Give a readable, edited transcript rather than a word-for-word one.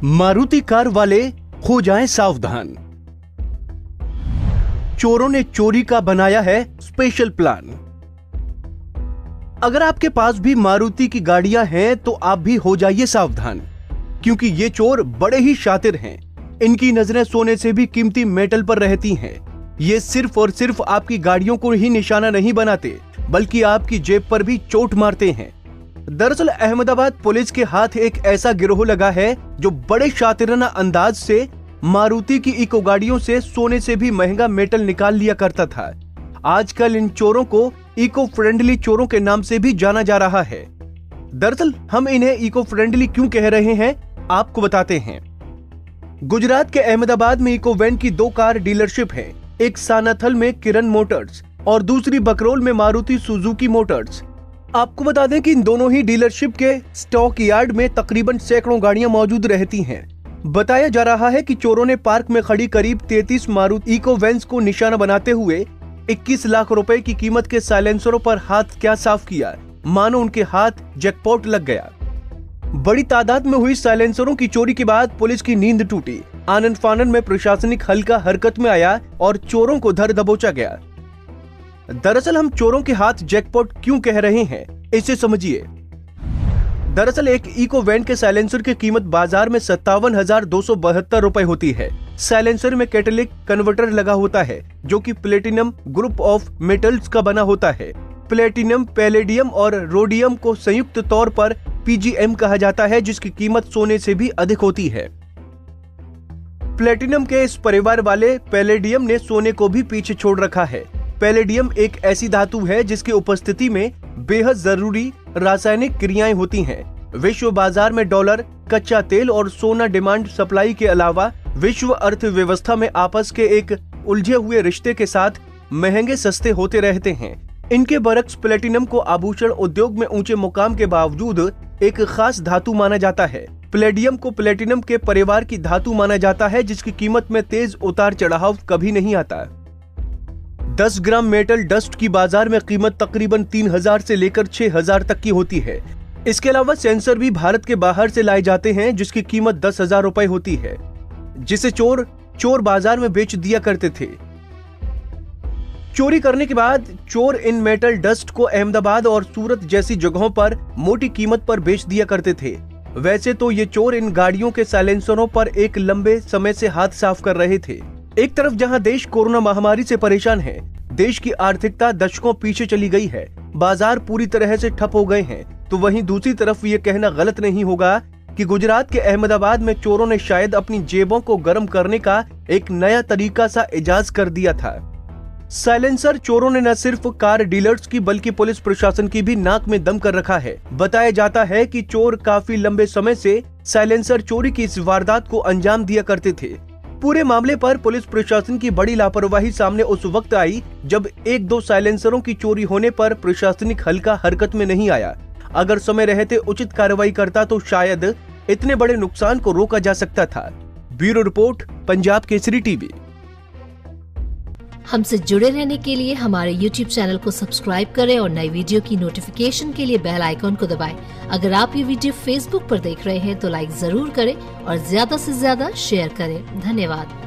Maruti car वाले हो जाएं सावधान। चोरों ने चोरी का बनाया है स्पेशल प्लान। अगर आपके पास भी मारुति की गाड़ियां हैं तो आप भी हो जाइए सावधान, क्योंकि ये चोर बड़े ही शातिर हैं। इनकी नजरें सोने से भी कीमती मेटल पर रहती हैं। ये सिर्फ और सिर्फ आपकी गाड़ियों को ही निशाना नहीं बनाते, बल्कि आपकी जेब पर भी चोट मारते हैं। दरअसल अहमदाबाद पुलिस के हाथ एक ऐसा गिरोह लगा है जो बड़े शातिराना अंदाज से मारुति की इको गाड़ियों से सोने से भी महंगा मेटल निकाल लिया करता था। आजकल इन चोरों को इको फ्रेंडली चोरों के नाम से भी जाना जा रहा है। दरअसल हम इन्हें इको फ्रेंडली क्यों कह रहे हैं, आपको बताते हैं। गुजरात के अहमदाबाद में इको वैन की 2 कार डीलरशिप है। एक सानाथल में किरण मोटर्स और दूसरी बकरोल में मारुति सुजुकी मोटर्स। आपको बता दें कि इन दोनों ही डीलरशिप के स्टॉक यार्ड में तकरीबन सैकड़ों गाड़ियां मौजूद रहती हैं। बताया जा रहा है कि चोरों ने पार्क में खड़ी करीब 33 मारुति इको वैन्स को निशाना बनाते हुए 21 लाख रुपए की कीमत के साइलेंसरों पर हाथ क्या साफ किया, मानो उनके हाथ जैकपॉट लग गया। बड़ी तादाद में हुई साइलेंसरों की चोरी के बाद पुलिस की नींद टूटी। आनन फानन में प्रशासनिक हल्का हरकत में आया और चोरों को धर दबोचा गया। दरअसल हम चोरों के हाथ जैकपॉट क्यों कह रहे हैं, इसे समझिए। दरअसल एक इको वैन के साइलेंसर की कीमत बाजार में 57,272 रुपए होती है। साइलेंसर में कैटेलिक कन्वर्टर लगा होता है, जो कि प्लेटिनम ग्रुप ऑफ मेटल्स का बना होता है। प्लेटिनम, पैलेडियम और रोडियम को संयुक्त तौर पर PGM कहा जाता है, जिसकी कीमत सोने से भी अधिक होती है। प्लेटिनम के इस परिवार वाले पैलेडियम ने सोने को भी पीछे छोड़ रखा है। पैलेडियम एक ऐसी धातु है जिसकी उपस्थिति में बेहद जरूरी रासायनिक क्रियाएं होती हैं। विश्व बाजार में डॉलर, कच्चा तेल और सोना डिमांड सप्लाई के अलावा विश्व अर्थव्यवस्था में आपस के एक उलझे हुए रिश्ते के साथ महंगे सस्ते होते रहते हैं। इनके बरक्स प्लेटिनम को आभूषण उद्योग में ऊंचे मुकाम के बावजूद एक खास धातु माना जाता है। पैलेडियम को प्लेटिनम के परिवार की धातु माना जाता है, जिसकी कीमत में तेज उतार चढ़ाव कभी नहीं आता। 10 ग्राम मेटल डस्ट की बाजार में कीमत तकरीबन 3,000 से लेकर 6,000 तक की होती है। इसके अलावा सेंसर भी भारत के बाहर से लाए जाते हैं, जिसकी कीमत 10,000 रुपए होती है, जिसे चोर बाजार में बेच दिया करते थे। चोरी करने के बाद चोर इन मेटल डस्ट को अहमदाबाद और सूरत जैसी जगहों पर मोटी कीमत पर बेच दिया करते थे। वैसे तो ये चोर इन गाड़ियों के साइलेंसरों पर एक लंबे समय से हाथ साफ कर रहे थे। एक तरफ जहां देश कोरोना महामारी से परेशान है, देश की आर्थिकता दशकों पीछे चली गई है, बाजार पूरी तरह से ठप हो गए हैं, तो वहीं दूसरी तरफ ये कहना गलत नहीं होगा कि गुजरात के अहमदाबाद में चोरों ने शायद अपनी जेबों को गर्म करने का एक नया तरीका सा इजाज कर दिया था। साइलेंसर चोरों ने न सिर्फ कार डीलर्स की बल्कि पुलिस प्रशासन की भी नाक में दम कर रखा है। बताया जाता है कि चोर काफी लंबे समय से साइलेंसर चोरी की इस वारदात को अंजाम दिया करते थे। पूरे मामले पर पुलिस प्रशासन की बड़ी लापरवाही सामने उस वक्त आई जब 1-2 साइलेंसरों की चोरी होने पर प्रशासनिक हल्का हरकत में नहीं आया। अगर समय रहते उचित कार्रवाई करता तो शायद इतने बड़े नुकसान को रोका जा सकता था। Bureau report, Punjab Kesari TV. हमसे जुड़े रहने के लिए हमारे YouTube चैनल को सब्सक्राइब करें और नई वीडियो की नोटिफिकेशन के लिए बेल आइकॉन को दबाएं। अगर आप ये वीडियो Facebook पर देख रहे हैं तो लाइक जरूर करें और ज्यादा से ज्यादा शेयर करें। धन्यवाद।